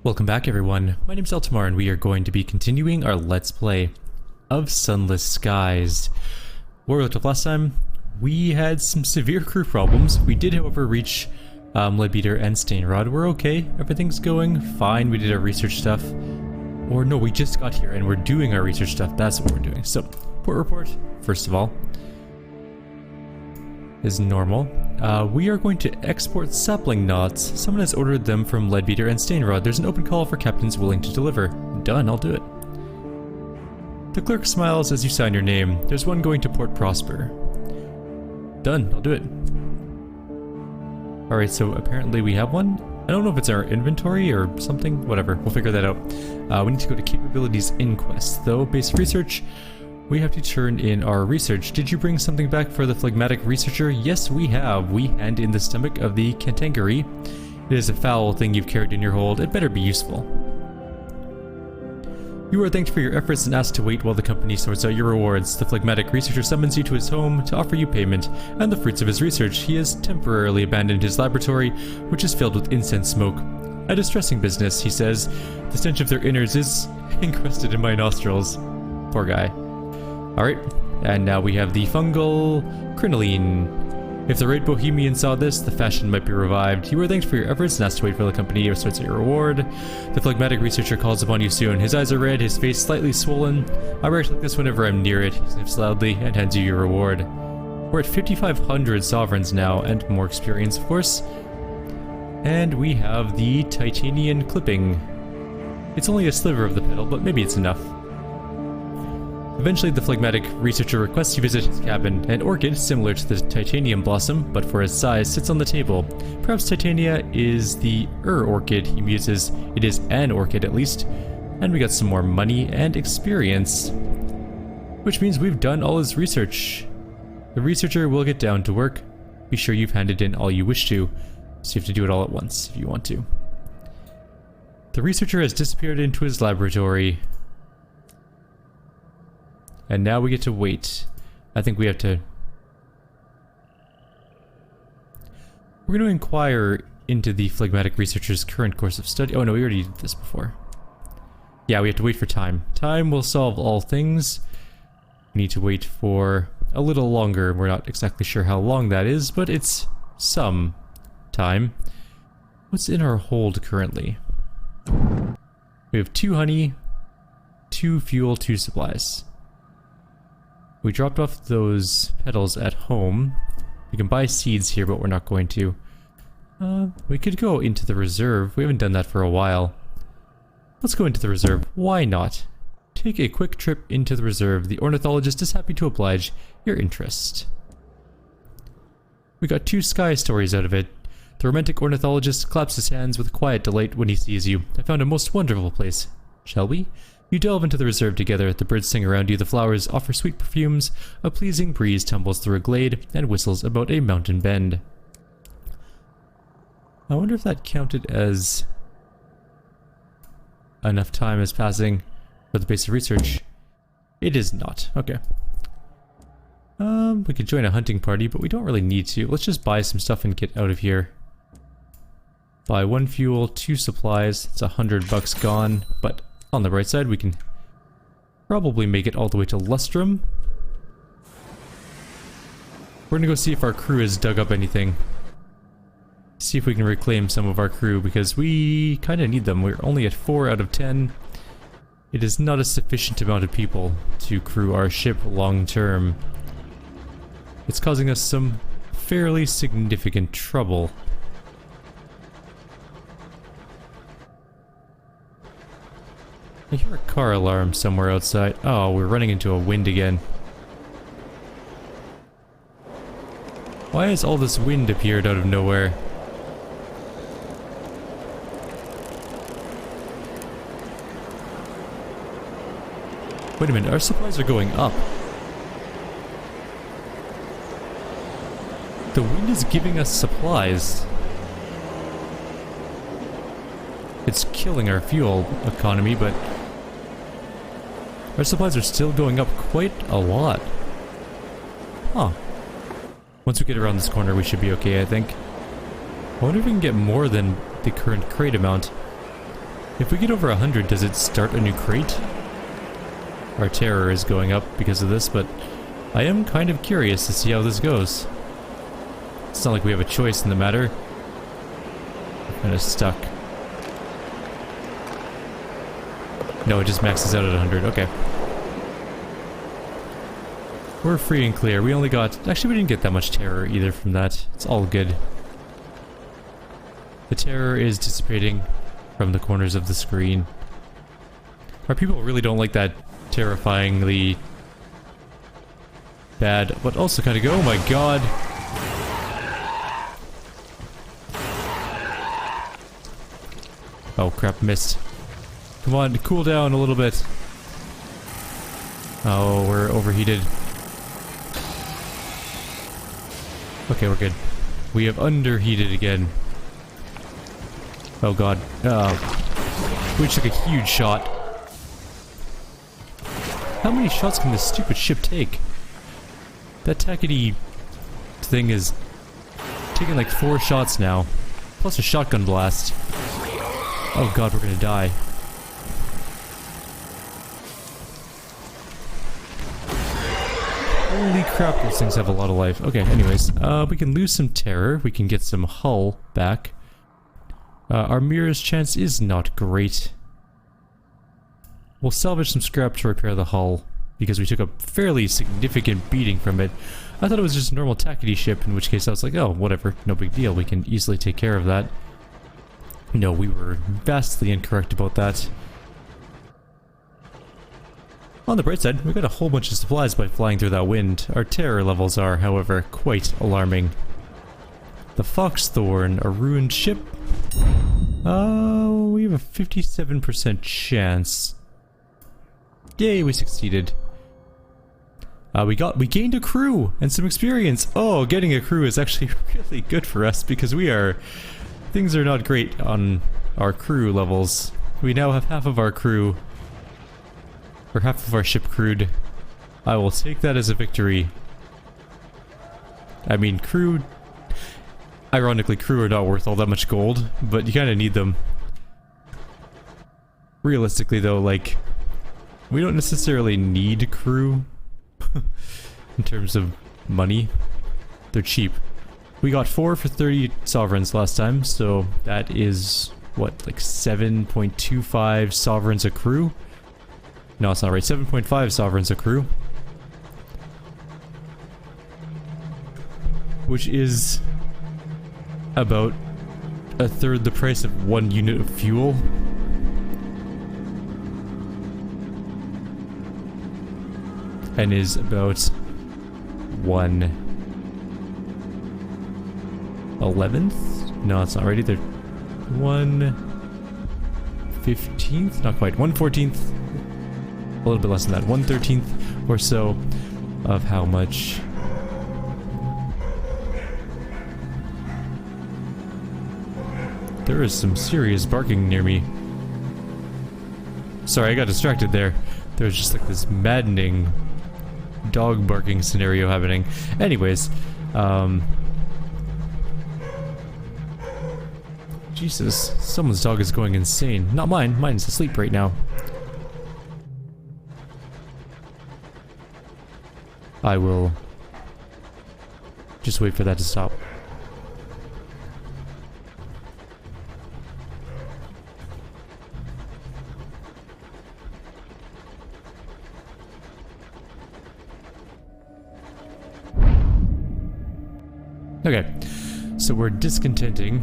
Welcome back everyone, my name's Eltimar and we are going to be continuing our Let's Play of Sunless Skies. Where we left off last time, we had some severe crew problems. We did however reach Leadbeater and Stainrod. We're okay, everything's going fine. We did our research stuff. Or no, we just got here and we're doing our research stuff, that's what we're doing. So, port report, first of all, is normal. We are going to export sapling knots. Someone has ordered them from Leadbeater and Stainrod. There's an open call for captains willing to deliver. Done, I'll do it. The clerk smiles as you sign your name. There's one going to Port Prosper. Done, I'll do it. Alright, so apparently we have one. I don't know if it's our inventory or something. Whatever, we'll figure that out. We need to go to Capabilities Inquest, though. Basic research. We have to turn in our research. Did you bring something back for the phlegmatic researcher? Yes, we have. We hand in the stomach of the cantankeree. It is a foul thing you've carried in your hold. It better be useful. You are thanked for your efforts and asked to wait while the company sorts out your rewards. The phlegmatic researcher summons you to his home to offer you payment and the fruits of his research. He has temporarily abandoned his laboratory, which is filled with incense smoke. A distressing business, he says. The stench of their innards is encrusted in my nostrils. Poor guy. Alright, and now we have the fungal crinoline. If the Raid Bohemian saw this, the fashion might be revived. You are thanked for your efforts and asked to wait for the company or sorts out your reward. The phlegmatic researcher calls upon you soon. His eyes are red, his face slightly swollen. I react like this whenever I'm near it. He sniffs loudly and hands you your reward. We're at 5,500 sovereigns now, and more experience, of course. And we have the titanium clipping. It's only a sliver of the petal, but maybe it's enough. Eventually, the phlegmatic researcher requests you visit his cabin. An orchid, similar to the titanium blossom, but for its size, sits on the table. Perhaps titania is the orchid, he muses. It is an orchid, at least. And we got some more money and experience. Which means we've done all his research. The researcher will get down to work. Be sure you've handed in all you wish to, so you have to do it all at once if you want to. The researcher has disappeared into his laboratory. And now we get to wait. I think we have to... We're going to inquire into the phlegmatic researcher's current course of study. Oh no, we already did this before. Yeah, we have to wait for time. Time will solve all things. We need to wait for a little longer. We're not exactly sure how long that is, but it's some time. What's in our hold currently? We have 2 honey, 2 fuel, 2 supplies. We dropped off those petals at home. We can buy seeds here, but we're not going to. We could go into the reserve. We haven't done that for a while. Let's go into the reserve. Why not? Take a quick trip into the reserve. The ornithologist is happy to oblige your interest. We got 2 sky stories out of it. The romantic ornithologist claps his hands with quiet delight when he sees you. I found a most wonderful place. Shall we? You delve into the reserve together. The birds sing around you, the flowers offer sweet perfumes, a pleasing breeze tumbles through a glade and whistles about a mountain bend. I wonder if that counted as enough time as passing for the basic research. It is not. Okay. We could join a hunting party, but we don't really need to. Let's just buy some stuff and get out of here. Buy 1 fuel, 2 supplies. It's $100 gone, but on the right side, we can probably make it all the way to Lustrum. We're gonna go see if our crew has dug up anything. See if we can reclaim some of our crew, because we kind of need them. We're only at 4 out of 10. It is not a sufficient amount of people to crew our ship long term. It's causing us some fairly significant trouble. I hear a car alarm somewhere outside. Oh, we're running into a wind again. Why has all this wind appeared out of nowhere? Wait a minute, our supplies are going up. The wind is giving us supplies. It's killing our fuel economy, but our supplies are still going up quite a lot. Huh. Once we get around this corner, we should be okay, I think. I wonder if we can get more than the current crate amount. If we get over 100, does it start a new crate? Our terror is going up because of this, but I am kind of curious to see how this goes. It's not like we have a choice in the matter. We're kind of stuck. No, it just maxes out at 100. Okay. We're free and clear. We only got... Actually, we didn't get that much terror either from that. It's all good. The terror is dissipating from the corners of the screen. Our people really don't like that terrifyingly bad, but also kind of go, oh my god. Oh crap, missed. Come on, cool down a little bit. Oh, we're overheated. Okay, we're good. We have underheated again. Oh god. We took a huge shot. How many shots can this stupid ship take? That tackety thing is taking like 4 shots now. Plus a shotgun blast. Oh god, we're gonna die. Holy crap, those things have a lot of life. Okay, anyways, we can lose some terror. We can get some hull back. Our mirror's chance is not great. We'll salvage some scrap to repair the hull, because we took a fairly significant beating from it. I thought it was just a normal tackety ship, in which case I was like, oh, whatever, no big deal, we can easily take care of that. No, we were vastly incorrect about that. On the bright side, we got a whole bunch of supplies by flying through that wind. Our terror levels are, however, quite alarming. The Foxthorn, a ruined ship. Oh, we have a 57% chance. Yay, we succeeded. We gained a crew and some experience. Oh, getting a crew is actually really good for us because things are not great on our crew levels. We now have half of our crew, or half of our ship crewed. I will take that as a victory. I mean, ironically, crew are not worth all that much gold, but you kind of need them. Realistically though, like, we don't necessarily need crew in terms of money. They're cheap. We got 4 for 30 sovereigns last time, so that is, what, like 7.25 sovereigns a crew? No, it's not right. 7.5 sovereigns a crew. Which is about a third the price of 1 unit of fuel. And is about 1/11th? No, it's not right either. 1/15th? Not quite. 1/14th. A little bit less than that. 1/13th or so of how much. There is some serious barking near me. Sorry, I got distracted there. There's just like this maddening dog barking scenario happening. Anyways, Jesus, someone's dog is going insane. Not mine. Mine's asleep right now. I will just wait for that to stop. Okay, so we're discontenting.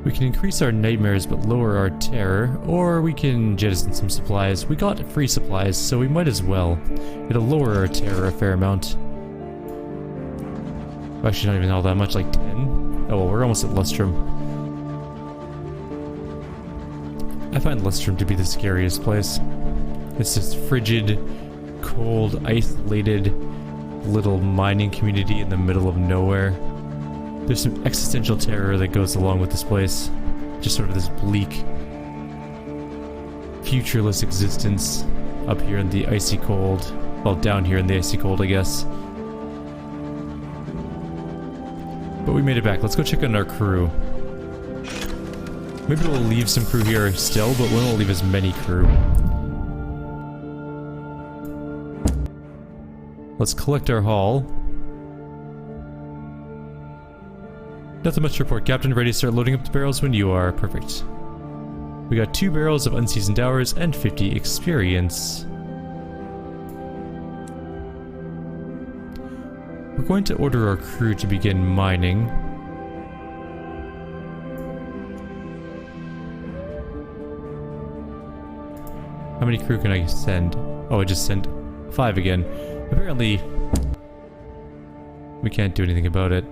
We can increase our nightmares but lower our terror, or we can jettison some supplies. We got free supplies, so we might as well. It'll lower our terror a fair amount. Actually, not even all that much, like 10. Oh well, we're almost at Lustrum. I find Lustrum to be the scariest place. It's this frigid, cold, isolated little mining community in the middle of nowhere. There's some existential terror that goes along with this place. Just sort of this bleak, futureless existence up here in the icy cold. Well, down here in the icy cold, I guess. But we made it back. Let's go check on our crew. Maybe we'll leave some crew here still, but we won't leave as many crew. Let's collect our haul. Nothing much to report, Captain. Ready to start loading up the barrels when you are. Perfect. We got 2 barrels of unseasoned hours and 50 experience. We're going to order our crew to begin mining. How many crew can I send? Oh, I just sent 5 again. Apparently, we can't do anything about it.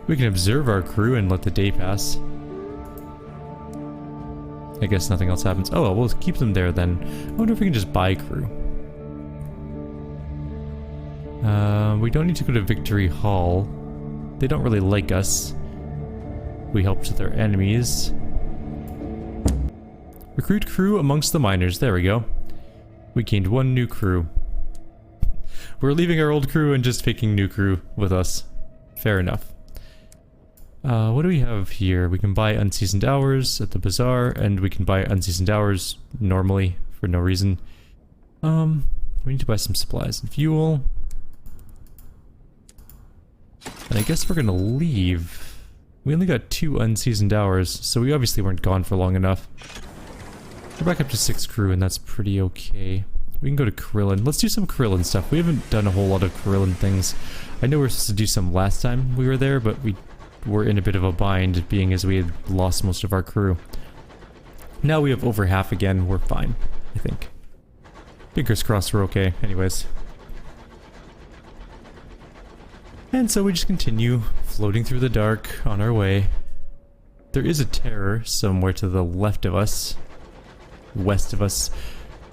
We can observe our crew and let the day pass. I guess nothing else happens. Oh, well, we'll keep them there then. I wonder if we can just buy crew. We don't need to go to Victory Hall. They don't really like us. We helped their enemies. Recruit crew amongst the miners. There we go. We gained 1 new crew. We're leaving our old crew and just taking new crew with us. Fair enough. What do we have here? We can buy unseasoned hours at the bazaar, and we can buy unseasoned hours normally for no reason. We need to buy some supplies and fuel. And I guess we're gonna leave. We only got 2 unseasoned hours, so we obviously weren't gone for long enough. We're back up to 6 crew, and that's pretty okay. We can go to Carillon. Let's do some Carillon stuff. We haven't done a whole lot of Carillon things. I know we were supposed to do some last time we were there, but we were in a bit of a bind, being as we had lost most of our crew. Now we have over half again. We're fine, I think. Fingers crossed we're okay, anyways. And so we just continue floating through the dark on our way. There is a terror somewhere to the left of us. West of us.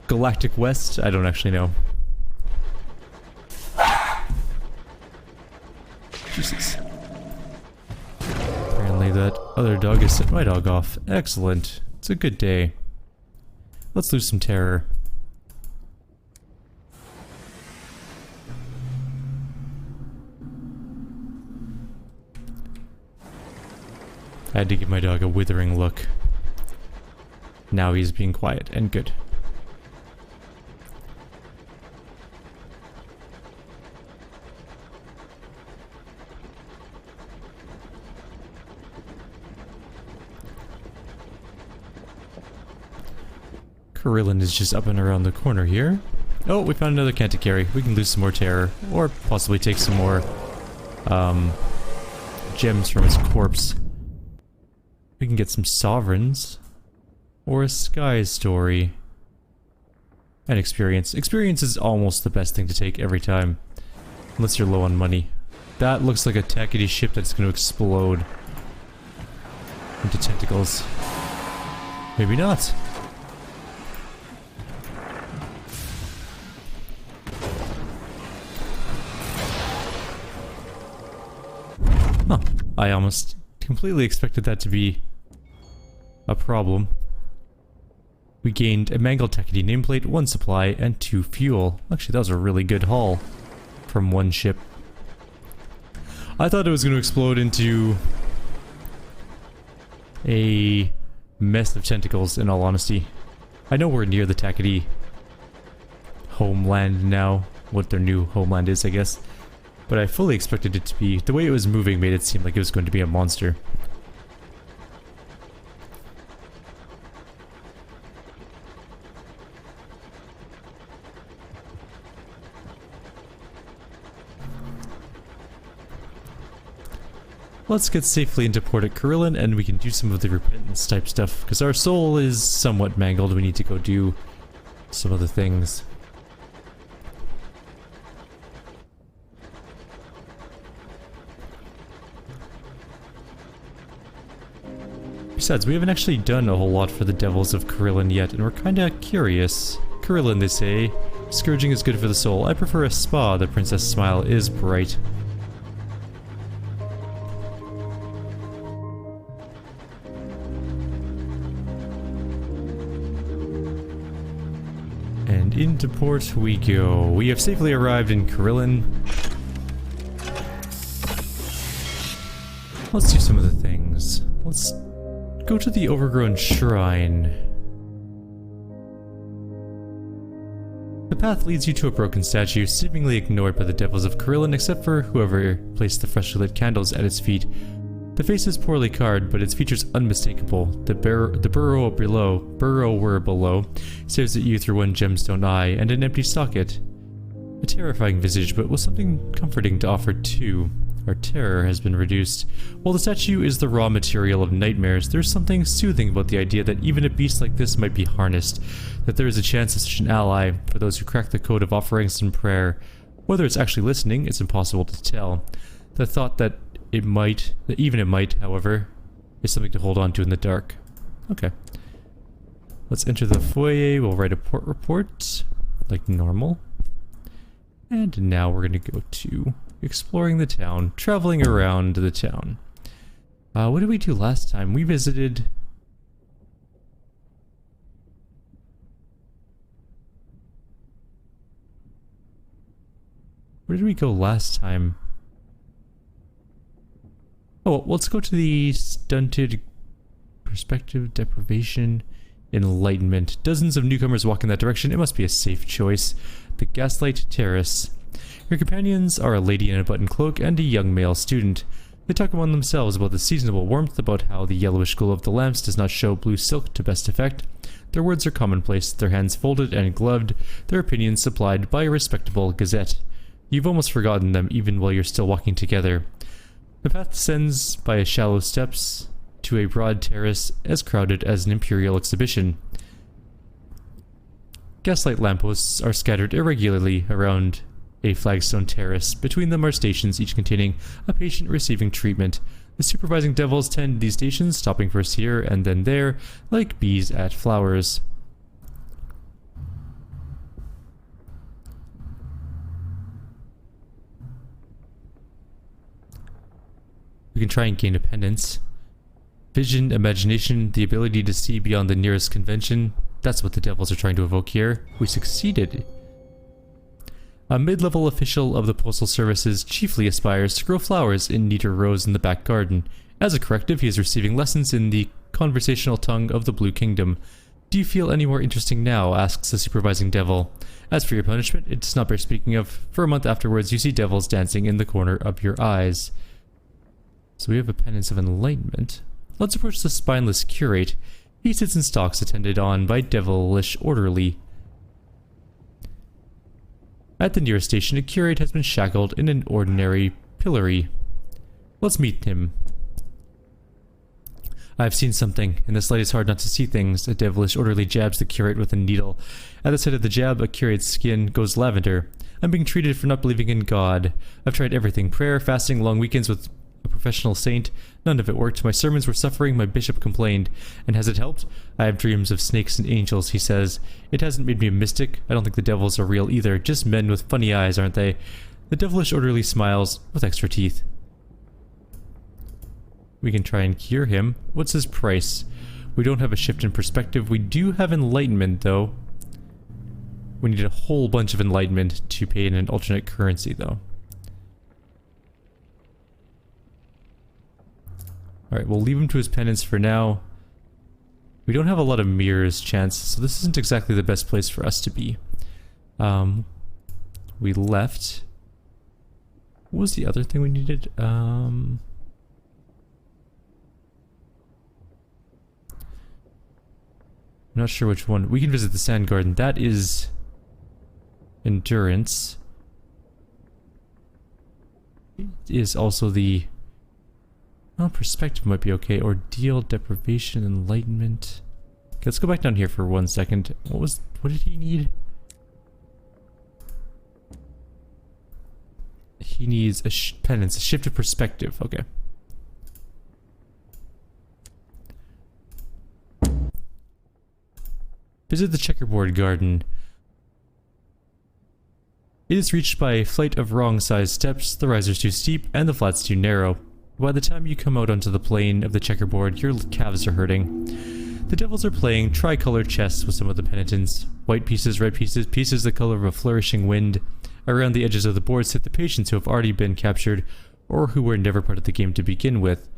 Galactic West? I don't actually know. Jesus. Apparently that other dog has set my dog off. Excellent. It's a good day. Let's lose some terror. I had to give my dog a withering look. Now he's being quiet and good. Carillon is just up and around the corner here. Oh, we found another can to carry. We can lose some more terror, or possibly take some more gems from his corpse. We can get some sovereigns, or a sky story, and experience. Experience is almost the best thing to take every time, unless you're low on money. That looks like a tackety ship that's going to explode into tentacles. Maybe not. Huh. I almost completely expected that to be a problem. We gained a mangled tackety nameplate, 1 supply, and 2 fuel. Actually, that was a really good haul from 1 ship. I thought it was going to explode into a mess of tentacles, in all honesty. I know we're near the tackety homeland now, what their new homeland is, I guess. But I fully expected it to be... the way it was moving made it seem like it was going to be a monster. Let's get safely into port at Carillon and we can do some of the repentance type stuff, because our soul is somewhat mangled. We need to go do some other things. Besides, we haven't actually done a whole lot for the Devils of Carillon yet, and we're kinda curious. Carillon, they say. Scourging is good for the soul. I prefer a spa. The princess smile is bright. And into port we go. We have safely arrived in Carillon. Let's do some of the things. Let's Go to the Overgrown Shrine. The path leads you to a broken statue, seemingly ignored by the devils of Carillon except for whoever placed the freshly lit candles at its feet. The face is poorly carved, but its features unmistakable. The burrower below stares at you through one gemstone eye and an empty socket. A terrifying visage, but with something comforting to offer too. Our terror has been reduced. While the statue is the raw material of nightmares, there's something soothing about the idea that even a beast like this might be harnessed, that there is a chance of such an ally for those who crack the code of offerings and prayer. Whether it's actually listening, it's impossible to tell. The thought that it might, however, is something to hold on to in the dark. Okay. Let's enter the foyer, we'll write a port report, like normal. And now we're gonna go to exploring the town, traveling around the town. What did we do last time? We visited... Where did we go last time? Oh, let's go to the stunted perspective, deprivation, enlightenment. Dozens of newcomers walk in that direction. It must be a safe choice. The Gaslight Terrace. Your companions are a lady in a button cloak and a young male student. They talk among themselves about the seasonable warmth, about how the yellowish glow of the lamps does not show blue silk to best effect. Their words are commonplace, their hands folded and gloved, their opinions supplied by a respectable gazette. You've almost forgotten them even while you're still walking together. The path descends by shallow steps to a broad terrace as crowded as an imperial exhibition. Gaslight lampposts are scattered irregularly around a flagstone terrace. Between them are stations, each containing a patient receiving treatment. The supervising devils tend these stations, stopping first here and then there, like bees at flowers. We can try and gain dependence. Vision, imagination, the ability to see beyond the nearest convention. That's what the devils are trying to evoke here. We succeeded. A mid-level official of the postal services chiefly aspires to grow flowers in neater rows in the back garden. As a corrective, he is receiving lessons in the conversational tongue of the Blue Kingdom. Do you feel any more interesting now? Asks the supervising devil. As for your punishment, it does not bear speaking of. For a month afterwards, you see devils dancing in the corner of your eyes. So we have a penance of enlightenment. Let's approach the Spineless Curate. He sits in stocks attended on by devilish orderly. At the nearest station, a curate has been shackled in an ordinary pillory. Let's meet him. I've seen something. In this light it's hard not to see things. A devilish orderly jabs the curate with a needle. At the sight of the jab, a curate's skin goes lavender. I'm being treated for not believing in God. I've tried everything. Prayer, fasting, long weekends with a professional saint. None of it worked. My sermons were suffering, my bishop complained. And has it helped? I have dreams of snakes and angels, he says. It hasn't made me a mystic. I don't think the devils are real either. Just men with funny eyes, aren't they? The devilish orderly smiles, with extra teeth. We can try and cure him. What's his price? We don't have a shift in perspective. We do have enlightenment, though. We need a whole bunch of enlightenment to pay in an alternate currency, though. Alright, we'll leave him to his penance for now. We don't have a lot of mirrors chances, so this isn't exactly the best place for us to be. We left. What was the other thing we needed? I'm not sure which one. We can visit the Sand Garden. That is endurance. It is also the... Well, perspective might be okay. Ordeal, deprivation, enlightenment. Okay, let's go back down here for 1 second. What did he need? He needs a penance, a shift of perspective. Okay. Visit the Chequerboard Garden. It is reached by a flight of wrong-sized steps, the risers too steep, and the flats too narrow. By the time you come out onto the plane of the checkerboard, your calves are hurting. The devils are playing tricolor chess with some of the penitents. White pieces, red pieces, pieces the color of a flourishing wind. Around the edges of the board sit the patients who have already been captured, or who were never part of the game to begin with.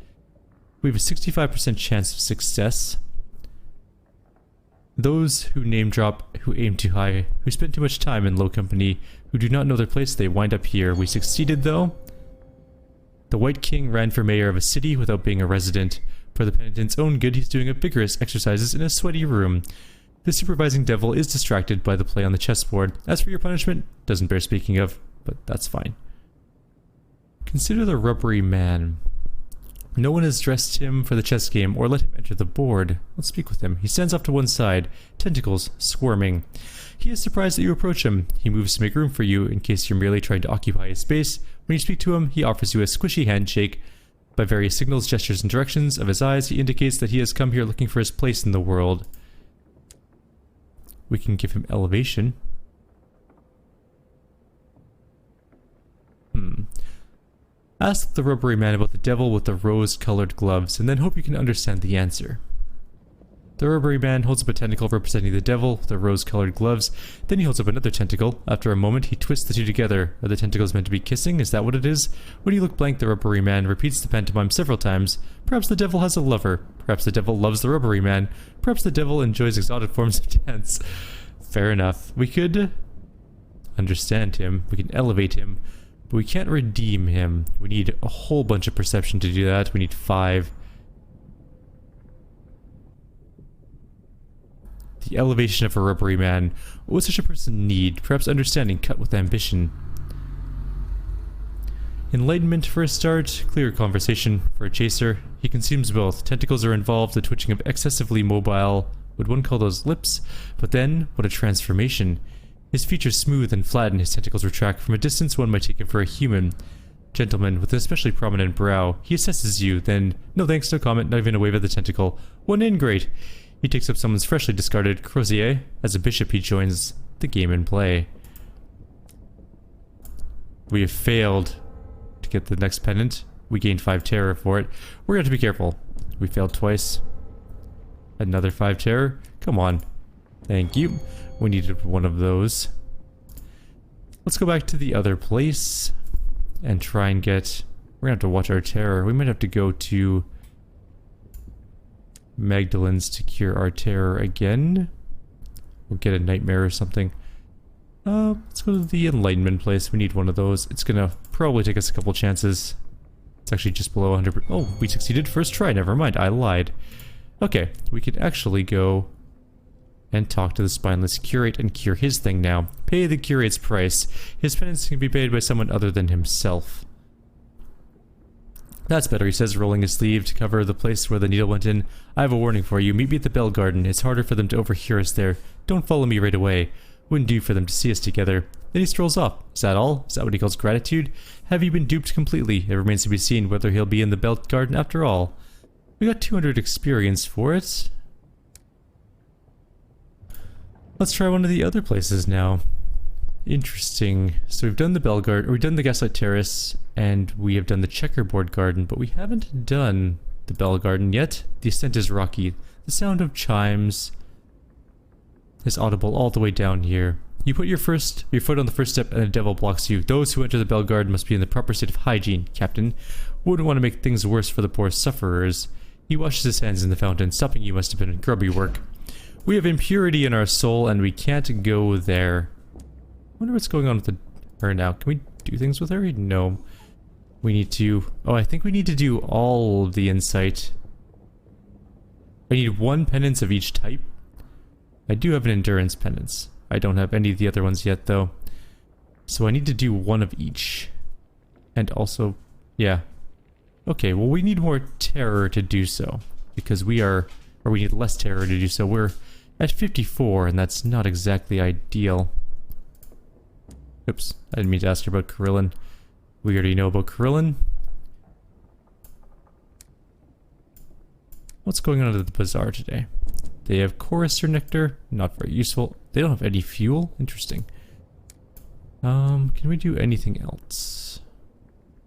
We have a 65% chance of success. Those who name drop, who aim too high, who spend too much time in low company, who do not know their place, they wind up here. We succeeded though. The White King ran for mayor of a city without being a resident. For the penitent's own good, he's doing vigorous exercises in a sweaty room. The supervising devil is distracted by the play on the chessboard. As for your punishment, doesn't bear speaking of, but that's fine. Consider the Rubbery Man. No one has dressed him for the chess game or let him enter the board. Let's speak with him. He stands off to one side, tentacles squirming. He is surprised that you approach him. He moves to make room for you in case you're merely trying to occupy his space. When you speak to him, he offers you a squishy handshake. By various signals, gestures, and directions of his eyes, he indicates that he has come here looking for his place in the world. We can give him elevation. Ask the Rubbery Man about the devil with the rose-colored gloves, and then hope you can understand the answer. The Rubbery Man holds up a tentacle representing the devil with the rose-colored gloves. Then he holds up another tentacle. After a moment, he twists the two together. Are the tentacles meant to be kissing? Is that what it is? When you look blank, the Rubbery Man repeats the pantomime several times. Perhaps the devil has a lover. Perhaps the devil loves the Rubbery Man. Perhaps the devil enjoys exotic forms of dance. Fair enough. We could understand him. We can elevate him. But we can't redeem him. We need a whole bunch of perception to do that. We need 5. The elevation of a Rubbery Man. What would such a person need? Perhaps understanding cut with ambition. Enlightenment for a start. Clear conversation for a chaser. He consumes both. Tentacles are involved. The twitching of excessively mobile. Would one call those lips? But then, what a transformation. His features smooth and flatten, his tentacles retract. From a distance, one might take him for a human. Gentleman with an especially prominent brow. He assesses you, then, no thanks, no comment, not even a wave of the tentacle. One in, great. He takes up someone's freshly discarded crozier. As a bishop, he joins the game in play. We have failed to get the next pennant. We gained 5 terror for it. We're going to have to be careful. We failed twice. Another 5 terror. Come on. Thank you. We needed one of those. Let's go back to the other place and try and get... We're gonna have to watch our terror. We might have to go to Magdalen's to cure our terror again. Or get a nightmare or something. Let's go to the Enlightenment place. We need one of those. It's gonna probably take us a couple chances. It's actually just below 100%. Oh, we succeeded first try. Never mind. I lied. Okay, we could actually go and talk to the Spineless Curate and cure his thing now. Pay the Curate's price. His penance can be paid by someone other than himself. That's better, he says, rolling his sleeve to cover the place where the needle went in. I have a warning for you. Meet me at the Bell Garden. It's harder for them to overhear us there. Don't follow me right away. Wouldn't do for them to see us together. Then he strolls off. Is that all? Is that what he calls gratitude? Have you been duped completely? It remains to be seen whether he'll be in the Bell Garden after all. We got 200 experience for it. Let's try one of the other places now. Interesting. So we've done the Bell Garden, or we've done the Gaslight Terrace, and we have done the Chequerboard Garden, but we haven't done the Bell Garden yet. The ascent is rocky. The sound of chimes is audible all the way down here. You put your foot on the first step and a devil blocks you. Those who enter the Bell Garden must be in the proper state of hygiene, Captain. Wouldn't want to make things worse for the poor sufferers. He washes his hands in the fountain. Stopping you must have been grubby work. We have impurity in our soul and we can't go there. I wonder what's going on with her now. Can we do things with her? No. We need to... Oh, I think we need to do all of the insight. I need 1 penance of each type. I do have an endurance penance. I don't have any of the other ones yet, though. So I need to do 1 of each. And also... Yeah. Okay, well we need more terror to do so. Because we are... Or we need less terror to do so. We're at 54, and that's not exactly ideal. Oops, I didn't mean to ask her about Carillon. We already know about Carillon. What's going on at the bazaar today? They have chorister nectar, not very useful. They don't have any fuel, interesting. Can we do anything else?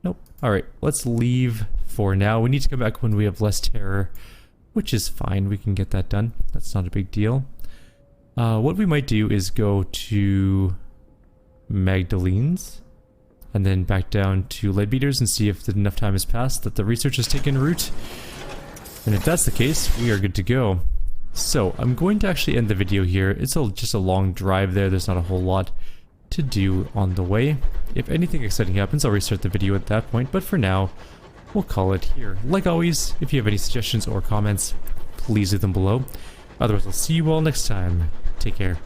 Nope. Alright, let's leave for now. We need to come back when we have less terror, which is fine. We can get that done. That's not a big deal. What we might do is go to Magdalene's and then back down to Leadbeater's and see if enough time has passed that the research has taken root. And if that's the case, we are good to go. So, I'm going to actually end the video here. It's just a long drive there. There's not a whole lot to do on the way. If anything exciting happens, I'll restart the video at that point. But for now, we'll call it here. Like always, if you have any suggestions or comments, please leave them below. Otherwise, I'll see you all next time. Take care.